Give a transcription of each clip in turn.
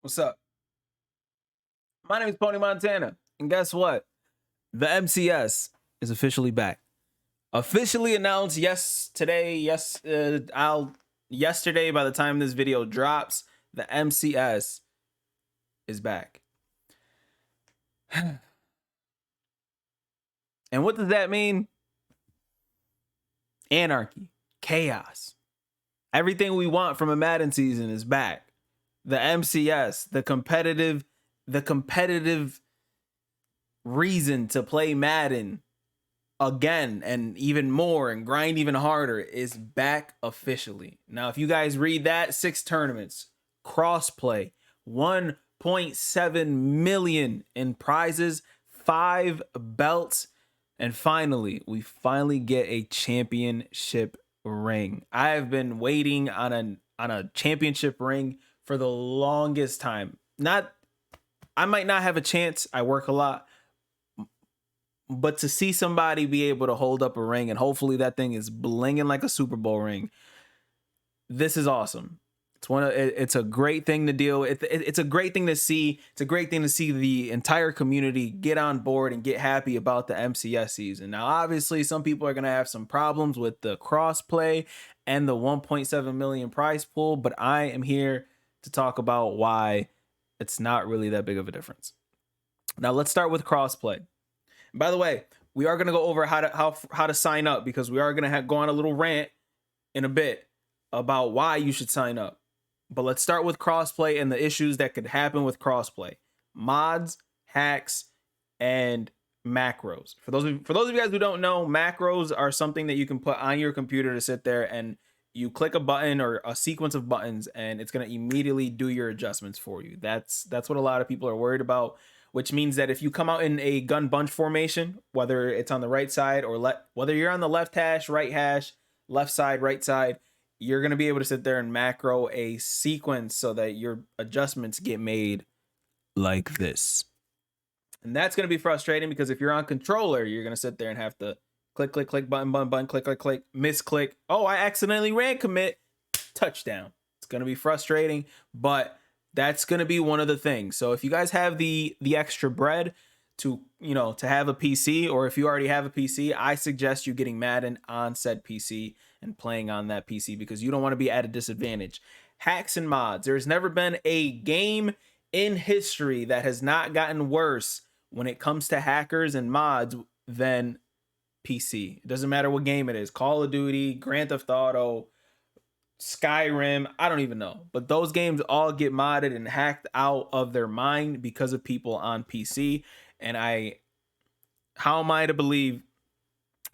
What's up? My name is Pony Montana, and guess what? The MCS is officially back. Officially announced yesterday by the time this video drops, the MCS is back. And what does that mean? Anarchy, chaos. Everything we want from a Madden season is back. The MCS, the competitive reason to play Madden again and even more and grind even harder is back officially. Now, if you guys read that, 6 tournaments, crossplay, 1.7 million in prizes, 5 belts, and we finally get a championship ring. I have been waiting on a championship ring for the longest time. I might not have a chance. I work a lot. But to see somebody be able to hold up a ring and hopefully that thing is blinging like a Super Bowl ring, this is awesome. It's a great thing to deal with. It's a great thing to see. It's a great thing to see the entire community get on board and get happy about the MCS season. Now, obviously, some people are going to have some problems with the crossplay and the 1.7 million prize pool, but I am here to talk about why it's not really that big of a difference. Now, let's start with crossplay. By the way, we are going to go over how to sign up, because we are going to go on a little rant in a bit about why you should sign up. But let's start with crossplay and the issues that could happen with crossplay. Mods, hacks, and macros. For those of you guys who don't know, macros are something that you can put on your computer to sit there and you click a button or a sequence of buttons and it's going to immediately do your adjustments for you. That's what a lot of people are worried about, which means that if you come out in a gun bunch formation, whether it's on the right side or whether you're on the left hash, right hash, left side, right side, you're going to be able to sit there and macro a sequence so that your adjustments get made like this. And that's going to be frustrating because if you're on controller, you're going to sit there and have to click, button, click, misclick. Oh, I accidentally ran commit, touchdown. It's going to be frustrating, but that's going to be one of the things. So if you guys have the extra bread to have a PC, or if you already have a PC, I suggest you getting Madden on said PC and playing on that PC, because you don't want to be at a disadvantage. Hacks and mods. There's never been a game in history that has not gotten worse when it comes to hackers and mods than PC. It doesn't matter what game it is. Call of Duty, Grand Theft Auto, Skyrim, I don't even know. But those games all get modded and hacked out of their mind because of people on PC. And who am I to believe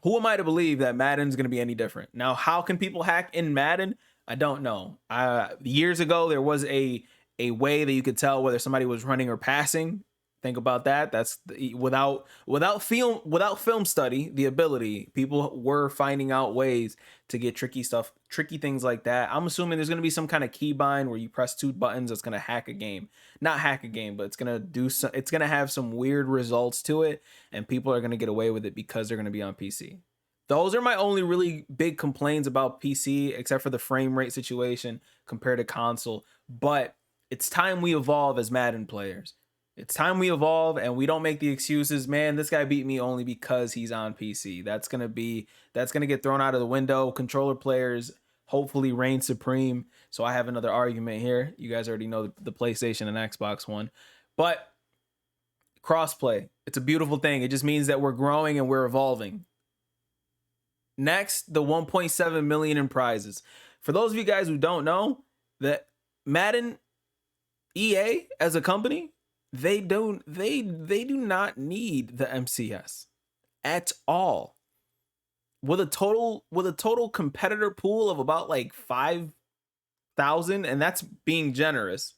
that Madden's going to be any different? Now, how can people hack in Madden? I don't know. Years ago, there was a way that you could tell whether somebody was running or passing. Think about that. That's without film study, the ability, people were finding out ways to get tricky things like that. I'm assuming there's going to be some kind of keybind where you press 2 buttons that's going to hack a game. Not hack a game, but it's going to have some weird results to it, and people are going to get away with it because they're going to be on PC. Those are my only really big complaints about PC, except for the frame rate situation compared to console. But it's time we evolve as Madden players. It's time we evolve and we don't make the excuses, man, this guy beat me only because he's on PC. That's going to get thrown out of the window. Controller players hopefully reign supreme. So I have another argument here. You guys already know the PlayStation and Xbox one. But crossplay, it's a beautiful thing. It just means that we're growing and we're evolving. Next, the 1.7 million in prizes. For those of you guys who don't know, that Madden, EA as a company, they do not need the MCS at all. With a total competitor pool of about like 5,000, and that's being generous.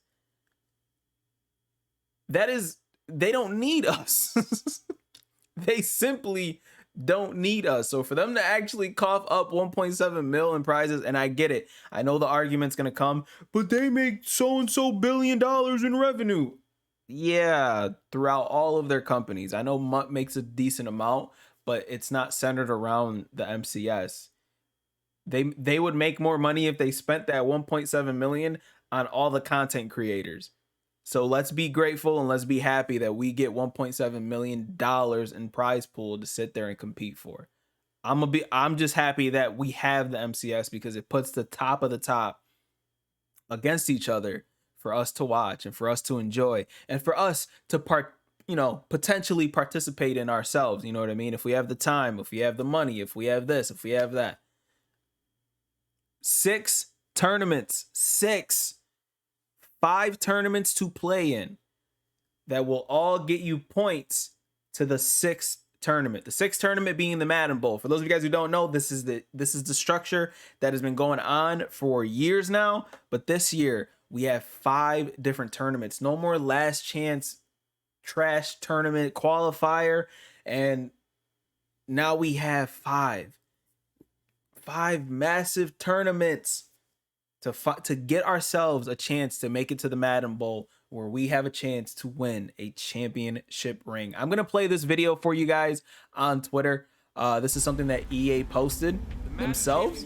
They don't need us. They simply don't need us. So for them to actually cough up 1.7 mil in prizes, and I get it. I know the argument's going to come, but they make so-and-so $1 billion in revenue. Yeah, throughout all of their companies. I know Mutt makes a decent amount, but it's not centered around the MCS. They would make more money if they spent that 1.7 million on all the content creators. So let's be grateful and let's be happy that we get $1.7 million in prize pool to sit there and compete for. I'm just happy that we have the MCS because it puts the top of the top against each other for us to watch and for us to enjoy and for us to potentially participate in ourselves. You know what I mean? If we have the time, if we have the money, if we have this, if we have that. 6 tournaments, 5 tournaments to play in that will all get you points to the 6th tournament. The 6th tournament being the Madden Bowl. For those of you guys who don't know, this is the structure that has been going on for years now, but this year we have 5 different tournaments. No more last chance trash tournament qualifier, and now we have 5 massive tournaments to get ourselves a chance to make it to the Madden Bowl, where we have a chance to win a championship ring. I'm gonna play this video for you guys on Twitter. This is something that EA posted themselves.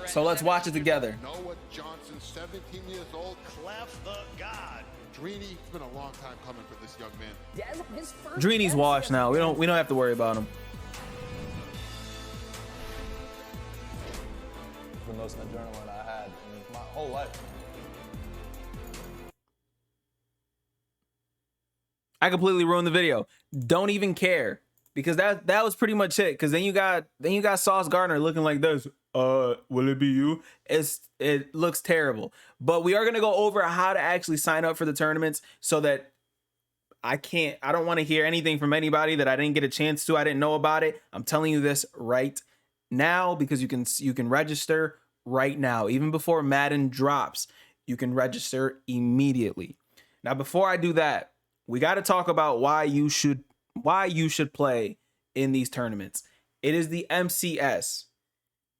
So let's watch it together. Noah Johnson, 17 years old. Clef the God. Dreeny, it's been a long time coming for this young man. Dreeny's washed now. We don't have to worry about him. The most adrenaline I had in my whole life. I completely ruined the video. Don't even care, because that was pretty much it. Because then you got Sauce Gardner looking like this. Will it be you? It looks terrible. But we are gonna go over how to actually sign up for the tournaments, so that I don't want to hear anything from anybody that I didn't get a chance to. I didn't know about it. I'm telling you this right now, because you can register right now. Even before Madden drops, you can register immediately. Now, before I do that, we got to talk about why you should play in these tournaments. It is the MCS.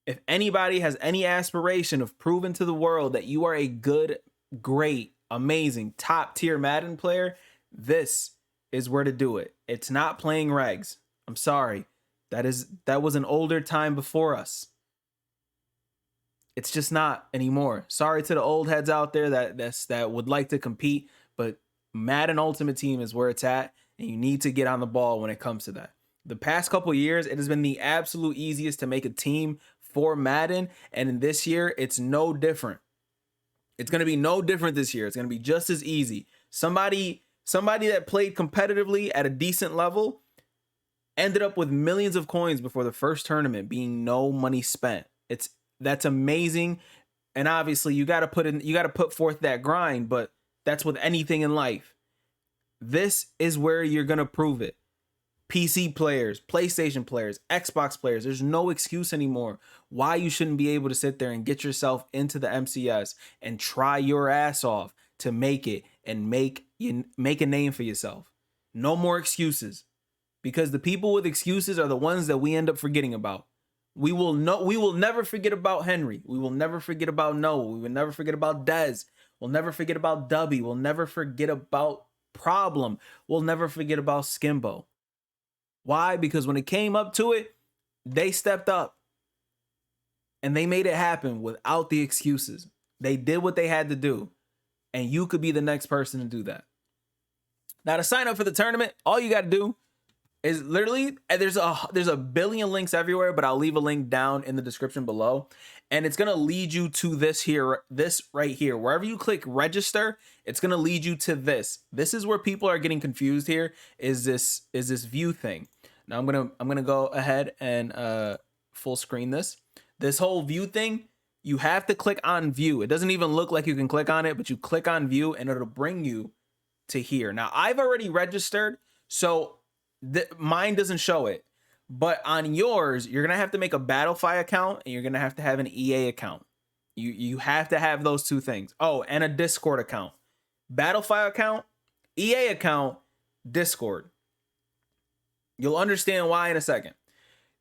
If anybody has any aspiration of proving to the world that you are a good, great, amazing, top tier Madden player, this is where to do it. It's not playing regs. I'm sorry. That was an older time before us. It's just not anymore. Sorry to the old heads out there that would like to compete, but Madden Ultimate Team is where it's at, and you need to get on the ball when it comes to that. The past couple years, it has been the absolute easiest to make a team for Madden, and in this year, it's no different. It's going to be no different this year. It's going to be just as easy. Somebody that played competitively at a decent level ended up with millions of coins before the first tournament, being no money spent. That's amazing. And obviously you got to put forth that grind, but that's with anything in life. This is where you're going to prove it. PC players, PlayStation players, Xbox players, there's no excuse anymore why you shouldn't be able to sit there and get yourself into the MCS and try your ass off to make it and make a name for yourself. No more excuses, because the people with excuses are the ones that we end up forgetting about. We will never forget about Henry. We will never forget about Noah. We will never forget about Dez. We'll never forget about Dubby. We'll never forget about Problem. We'll never forget about Skimbo. Why? Because when it came up to it, they stepped up and they made it happen without the excuses. They did what they had to do, and you could be the next person to do that. Now, to sign up for the tournament, all you got to do is literally, there's a billion links everywhere, but I'll leave a link down in the description below, and it's going to lead you to this right here. Wherever you click register, it's going to lead you to this. This is where people are getting confused here, is this view thing. Now I'm going to go ahead and full screen this. This whole view thing, you have to click on view. It doesn't even look like you can click on it, but you click on view and it'll bring you to here. Now, I've already registered, so mine doesn't show it. But on yours, you're going to have to make a Battlefy account and you're going to have an EA account. You have to have those two things. Oh, and a Discord account. Battlefy account, EA account, Discord. You'll understand why in a second.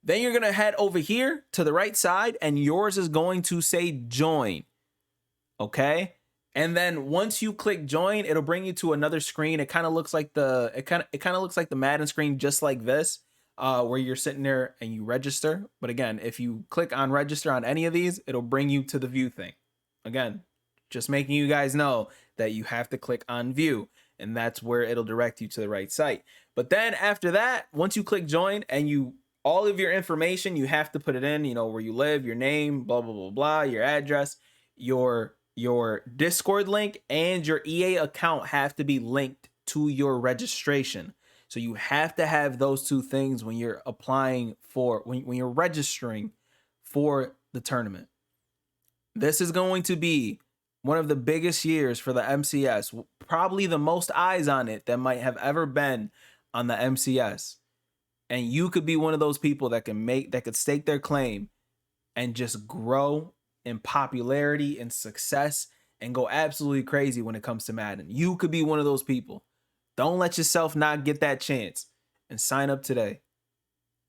Then you're going to head over here to the right side and yours is going to say join. Okay? And then once you click join, it'll bring you to another screen. It kind of looks like the Madden screen, just like this, where you're sitting there and you register. But again, if you click on register on any of these, it'll bring you to the view thing. again, just making you guys know that you have to click on view, and that's where it'll direct you to the right site. But then after that, once you click join and all of your information, you have to put it in, where you live, your name, blah, blah, blah, blah, your address, your Discord link, and your EA account have to be linked to your registration. So you have to have those two things when you're applying for, when you're registering for the tournament. This is going to be one of the biggest years for the MCS, probably the most eyes on it that might have ever been on the MCS. And you could be one of those people that could stake their claim and just grow in popularity and success and go absolutely crazy when it comes to Madden. You could be one of those people. Don't let yourself not get that chance and sign up today.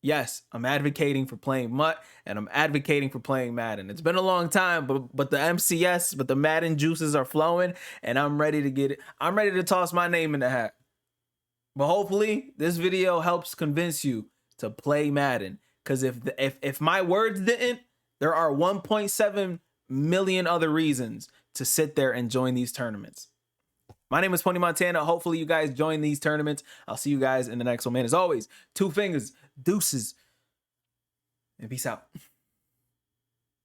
Yes, I'm advocating for playing MUT and I'm advocating for playing Madden. It's been a long time, but the Madden juices are flowing and I'm ready to get it. I'm ready to toss my name in the hat. But hopefully this video helps convince you to play Madden. Because if my words didn't, there are 1.7 million other reasons to sit there and join these tournaments. My name is Pony Montana. Hopefully you guys join these tournaments. I'll see you guys in the next one, man. As always, 2 fingers, deuces, and peace out.